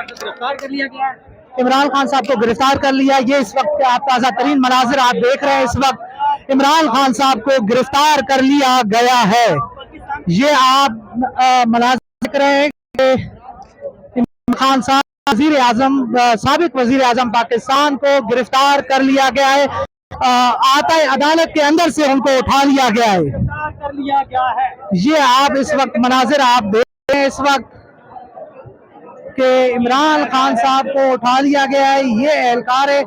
गिरफ्तार कर लिया गया है, इमरान खान साहब को गिरफ्तार कर लिया। ये इस वक्त आप ताज़ा तरीन मनाजिर आप देख रहे हैं। इस वक्त इमरान खान साहब को गिरफ्तार कर लिया गया है। ये आप मनाजिर देख रहे हैं कि इमरान खान साहब वजीर आजम साबिक वजीर आजम पाकिस्तान को गिरफ्तार कर लिया गया है। आताए अदालत के अंदर से उनको उठा लिया गया है। ये आप इस वक्त मनाजिर आप देख रहे हैं इस वक्त कि इमरान खान साहब को उठा लिया गया है। ये एहलकार है,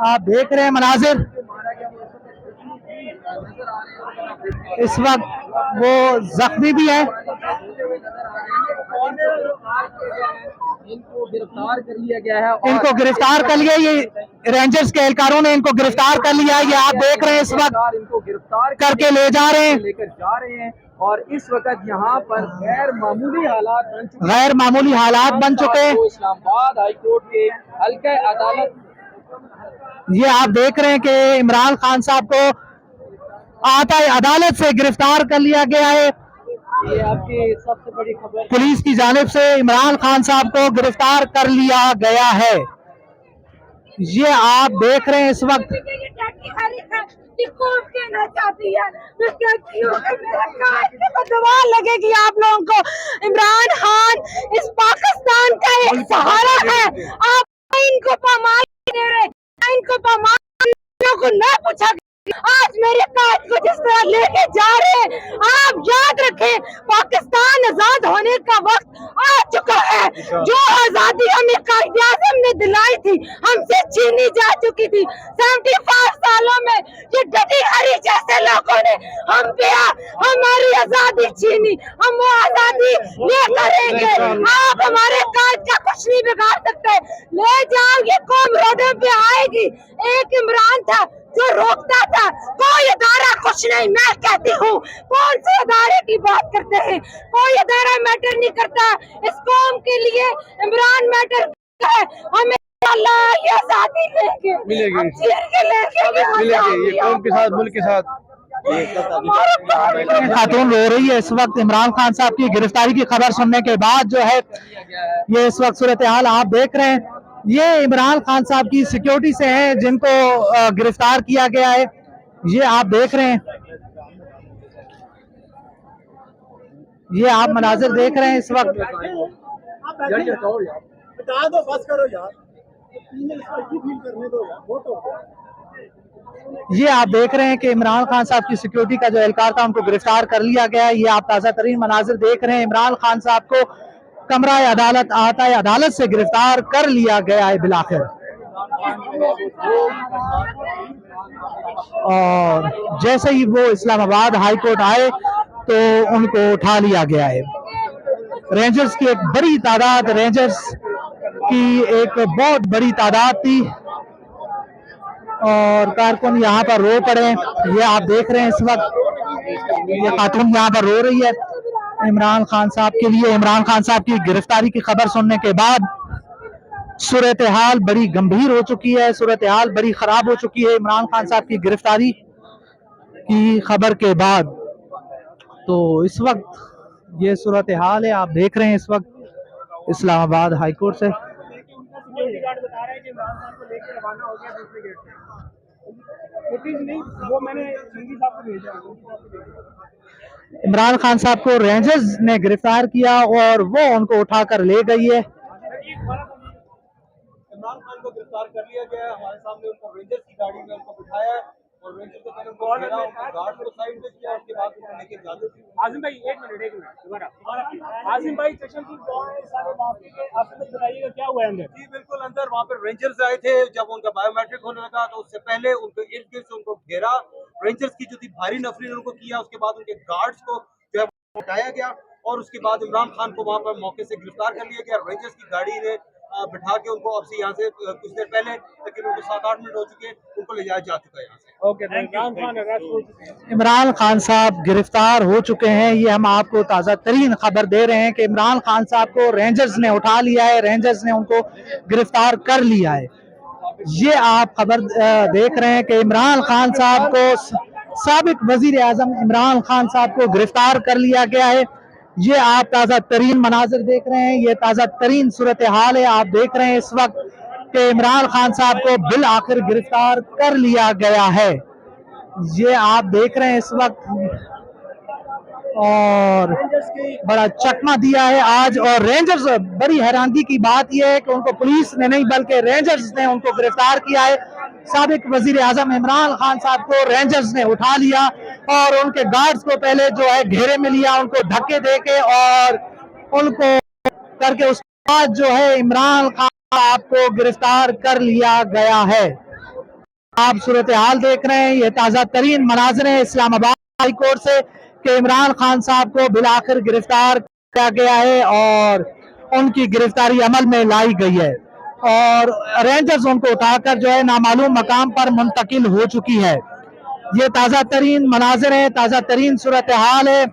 आप देख रहे हैं मनाजिर। इस वक्त वो जख्मी भी है। इनको गिरफ्तार कर लिया गया है। इनको गिरफ्तार कर लिया, ये रेंजर्स के एहलकारों ने इनको गिरफ्तार कर लिया है। ये आप देख रहे हैं इस वक्त इनको गिरफ्तार करके ले जा रहे हैं, लेकर जा रहे हैं। और इस वक्त यहाँ पर गैर मामूली हालात बन चुके हैं। इस्लामाबाद हाईकोर्ट के हल्का अदालत, ये आप देख रहे हैं कि इमरान खान साहब को आताए अदालत से गिरफ्तार कर लिया गया है। ये आपकी सबसे बड़ी खबर, पुलिस की जानिब से इमरान खान साहब को गिरफ्तार कर लिया गया है। ये आप देख रहे हैं इस वक्त कहना चाहती है, मैं कहती हूँ मेरा दुआ लगेगी आप लोगों को। इमरान खान इस पाकिस्तान का एक सहारा है। आप इनको पामाल दे रहे, इनको पामाल को न पूछा। आज मेरे कायद को जिस तरह लेके जा रहे हैं, आप याद रखें पाकिस्तान आजाद होने का वक्त आ चुका है। जो आजादी हमें कायद आज़म ने दिलाई थी, हमसे छीनी जा चुकी थी। 75 सालों में ये डटी हरी जैसे लोगों ने हम पे हमारी आजादी छीनी। हम वो आजादी ले करेंगे। आप हमारे कायद का कुछ नहीं बिगाड़ सकते। ले जाओ, ये कौम रोडों पे आएगी। एक इमरान था जो रोकता था, कोई अदारा कुछ नहीं। मैं कहती हूँ कौन से अदारे की बात करते हैं, कोई अदारा मैटर नहीं करता। इस कौम के लिए इमरान मैटर है। हमें आजादी मिलेगी, ये कौम के साथ, मुल्क के साथ। खातून रो रही है इस वक्त इमरान खान साहब की गिरफ्तारी की खबर सुनने के बाद। जो है ये इस वक्त सूरत हाल आप देख रहे हैं। ये इमरान खान साहब की सिक्योरिटी से हैं जिनको गिरफ्तार किया गया है। ये आप देख रहे हैं, ये आप मनाजिर देख रहे हैं इस वक्त। ये आप देख रहे हैं कि इमरान खान साहब की सिक्योरिटी का जो एहलकार था उनको गिरफ्तार कर लिया गया है। ये आप ताज़ा तरीन मनाजिर देख रहे हैं। इमरान खान साहब को कमरा अदालत आताए अदालत से गिरफ्तार कर लिया गया है बिलाखिर। और जैसे ही वो इस्लामाबाद हाई कोर्ट आए तो उनको उठा लिया गया है। रेंजर्स की एक बड़ी तादाद, रेंजर्स की एक बहुत बड़ी तादाद थी और कारकुन यहाँ पर रो पड़े। ये आप देख रहे हैं इस वक्त ये खातून यहाँ पर रो रही है इमरान खान साहब के लिए। इमरान खान साहब की गिरफ्तारी की खबर सुनने के बाद सूरत हाल बड़ी गंभीर हो चुकी है, सूरत हाल बड़ी खराब हो चुकी है इमरान खान साहब की गिरफ्तारी की खबर के बाद। तो इस वक्त ये सूरत हाल है, आप देख रहे हैं इस वक्त इस्लामाबाद हाई कोर्ट से। इमरान खान साहब को रेंजर्स ने गिरफ्तार किया और वो उनको उठाकर ले गई है। इमरान खान को गिरफ्तार कर लिया गया है। हमारे सामने उनको रेंजर्स की गाड़ी में उनको बिठाया और रेंजर को मैंने उनको घेरा, उनको गार्ड को साइड में किया, उसके बाद उनको लेके जाते थे। आजिम भाई एक मिनट दोबारा। आजिम भाई सेशन की सारे माफी के आपसे बताइएगा क्या हुआ अंदर? जी बिल्कुल, अंदर वहाँ पर रेंजर्स आए थे। जब उनका बायोमेट्रिक होने लगा तो उससे पहले उनको इर्द गिर्द से उनको घेरा। रेंजर्स की जो थी भारी नफरी ने उनको किया। उसके बाद उनके गार्ड्स को जो है हटाया गया और उसके बाद इमरान खान को वहाँ पर मौके से गिरफ्तार कर लिया गया। रेंजर्स की गाड़ी ने बिठा के उनको अब से यहाँ से कुछ देर पहले, लेकिन उनको 7-8 मिनट हो चुके हैं, उनको ले जाया जा चुका है यहाँ से। ओके, इमरान खान साहब गिरफ्तार हो चुके हैं। ये हम आपको ताज़ा तरीन खबर दे रहे हैं कि इमरान खान साहब को रेंजर्स ने उठा लिया है, रेंजर्स ने उनको गिरफ्तार कर लिया है। ये आप खबर देख रहे हैं कि इमरान खान साहब को साबिक वजीर आजम इमरान खान साहब को गिरफ्तार कर लिया गया है। ये आप ताज़ा तरीन मनाजिर देख रहे हैं, ये ताज़ा तरीन सूरत हाल है। आप देख रहे हैं इस वक्त कि इमरान खान साहब को बिल आखिर गिरफ्तार कर लिया गया है। ये आप देख रहे हैं इस वक्त, और बड़ा चकमा दिया है आज। और रेंजर्स, बड़ी हैरानगी की बात यह है कि उनको पुलिस ने नहीं बल्कि रेंजर्स ने उनको गिरफ्तार किया है। साबिक वजीर आजम इमरान खान साहब को रेंजर्स ने उठा लिया और उनके गार्ड्स को पहले जो है घेरे में लिया, उनको धक्के देके और उनको करके उसके बाद जो है इमरान खान साहब को गिरफ्तार कर लिया गया है। आप सूरत हाल देख रहे हैं, ये ताज़ा तरीन मनाजिर है इस्लामाबाद हाई कोर्ट से कि इमरान खान साहब को बिलाखिर गिरफ्तार किया गया है और उनकी गिरफ्तारी अमल में लाई गई है और रेंजर्स उनको उठाकर जो है नामालूम मकाम पर मुंतकिल हो चुकी है। ये ताज़ा तरीन मनाजिर है, ताज़ा तरीन सूरत हाल है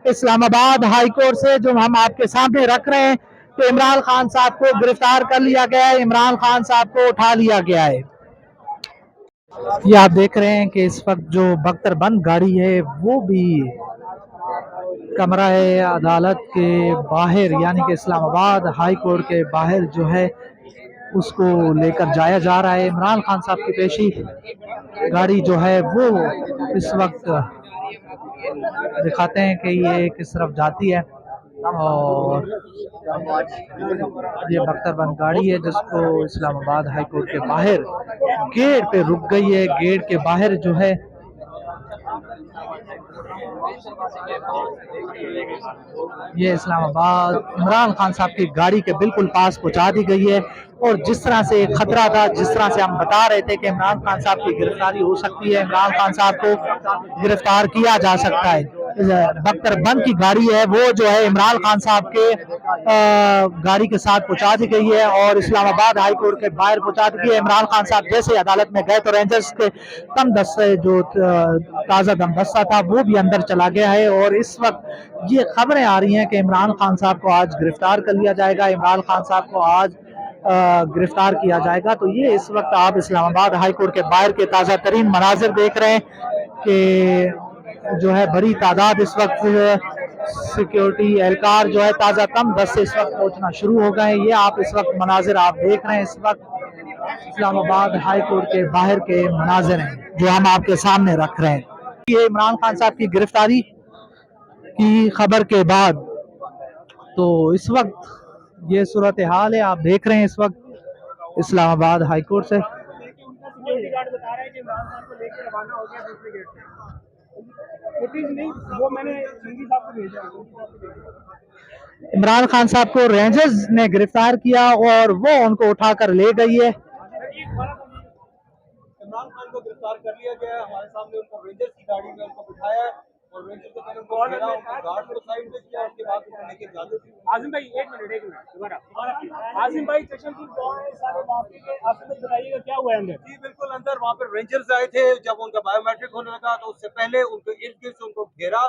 इस्लामाबाद हाई कोर्ट से जो हम आपके सामने रख रहे हैं। तो इमरान खान साहब को गिरफ्तार कर लिया गया है, इमरान खान साहब को उठा लिया गया है। ये आप देख रहे हैं कि इस वक्त जो बख्तरबंद गाड़ी है वो भी कमरा है अदालत के बाहर, यानी कि इस्लामाबाद हाई कोर्ट के बाहर जो है उसको लेकर जाया जा रहा है। इमरान खान साहब की पेशी गाड़ी जो है वो इस वक्त दिखाते हैं कि ये किस तरफ जाती है। और ये बख्तरबंद गाड़ी है जिसको इस्लामाबाद हाई कोर्ट के बाहर गेट पे रुक गई है। गेट के बाहर जो है ये इस्लामाबाद इमरान खान साहब की गाड़ी के बिल्कुल पास पहुंचा दी गई है। और जिस तरह से खतरा था, जिस तरह से हम बता रहे थे कि इमरान खान साहब की गिरफ्तारी हो सकती है, इमरान खान साहब को गिरफ्तार किया जा सकता है, बख्तरबंद की गाड़ी है वो जो है इमरान खान साहब के गाड़ी के साथ पहुंचा दी गई है और इस्लामाबाद हाई कोर्ट के बाहर पहुंचा दी गई है। इमरान खान साहब जैसे अदालत में गए तो रेंजर्स के दम दस्ते जो ताज़ा दम दस्ता था वो भी अंदर चला गया है। और इस वक्त ये खबरें आ रही हैं कि इमरान खान साहब को आज गिरफ्तार कर लिया जाएगा, इमरान खान साहब को आज गिरफ्तार किया जाएगा। तो ये इस वक्त आप इस्लामाबाद हाई कोर्ट के बाहर के ताज़ा तरीन मनाजिर देख रहे हैं कि जो है बड़ी तादाद इस वक्त सिक्योरिटी एहलकार जो है ताज़ा कम 10 से इस वक्त पहुंचना शुरू हो गए हैं। ये आप इस वक्त मनाजिर आप देख रहे हैं, इस वक्त इस्लामाबाद हाई कोर्ट के बाहर के मनाजिर हैं जो हम आपके सामने रख रहे हैं। ये इमरान खान साहब की गिरफ्तारी की खबर के बाद तो इस वक्त ये सूरत हाल है, आप देख रहे हैं इस वक्त इस्लामाबाद हाई कोर्ट से। इमरान खान साहब को रेंजर्स ने गिरफ्तार किया और वो उनको उठाकर ले गई है। इमरान खान को गिरफ्तार कर लिया गया है। हमारे सामने उनको रेंजर्स की गाड़ी में उनको बिठाया है और रेंजर्स को मैंने उनको घेरा, उनको गार्ड को साइड में किया, उसके बाद उनको लेके जाते थे। आसिम भाई एक मिनट दोबारा आसिम भाई चशमदीद कौन है सारे मामले में? आसिम भाई बताइएगा क्या हुआ है अंदर? जी बिल्कुल, अंदर वहाँ पर रेंजर्स आए थे। जब उनका बायोमेट्रिक होने लगा तो उससे पहले उनको इर्द गिर्द से उनको घेरा,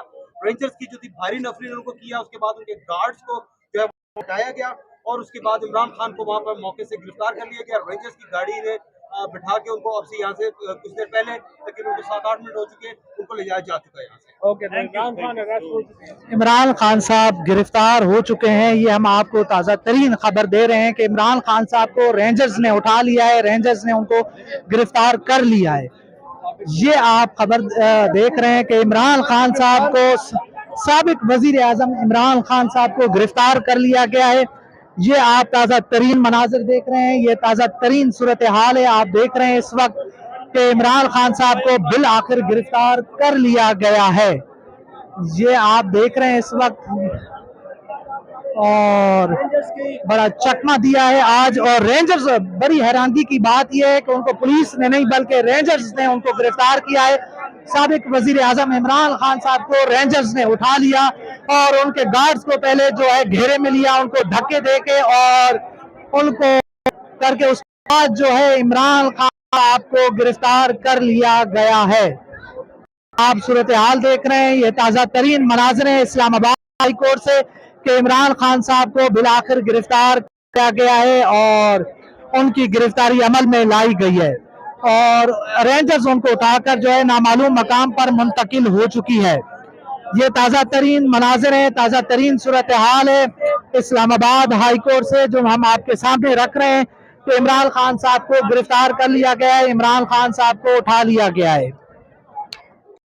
रेंजर्स की जो थी भारी नफरी ने उनको किया। उसके बाद उनके गार्ड्स को जो है हटाया गया और उसके बाद इमरान खान को वहाँ पर मौके से गिरफ्तार कर लिया गया। रेंजर्स की गाड़ी ने बिठा के उनको अब से यहाँ से कुछ देर पहले, लेकिन उनको 7-8 मिनट हो चुके, उनको ले जाया जा चुका है यहाँ से। ओके, इमरान खान अरेस्ट हो चुके हैं। इमरान खान साहब गिरफ्तार हो चुके हैं। ये हम आपको ताज़ा तरीन खबर दे रहे हैं कि इमरान खान साहब को रेंजर्स ने उठा लिया है, रेंजर्स ने उनको गिरफ्तार कर लिया है। ये आप खबर देख रहे हैं कि इमरान खान साहब को, साबिक वजीर आजम इमरान खान साहब को गिरफ्तार कर लिया गया है। ये आप ताज़ा तरीन मनाजिर देख रहे हैं, ये ताज़ा तरीन सूरत हाल है। आप देख रहे हैं इस वक्त कि इमरान खान साहब को बिल आखिर गिरफ्तार कर लिया गया है। ये आप देख रहे हैं इस वक्त, और बड़ा चकमा दिया है आज। और रेंजर्स, बड़ी हैरानगी की बात यह है कि उनको पुलिस ने नहीं बल्कि रेंजर्स ने उनको गिरफ्तार किया है। साबिक वजीर आजम इमरान खान साहब को रेंजर्स ने उठा लिया और उनके गार्ड्स को पहले जो है घेरे में लिया, उनको धक्के देके और उनको करके उसके बाद जो है इमरान खान साहब को गिरफ्तार कर लिया गया है। आप सूरत हाल देख रहे हैं, ये ताज़ा तरीन मनाजिर है इस्लामाबाद हाई कोर्ट से कि इमरान खान साहब को बिलाखिर गिरफ्तार किया गया है और उनकी गिरफ्तारी अमल में लाई गई है। और रेंजर्स उनको उठाकर जो है नामालूम मकाम पर मुंतकिल हो चुकी है। ये ताज़ा तरीन मनाजिर है, ताज़ा तरीन सूरत हाल है इस्लामाबाद हाई कोर्ट से जो हम आपके सामने रख रहे हैं। तो इमरान खान साहब को गिरफ्तार कर लिया गया है, इमरान खान साहब को उठा लिया गया है।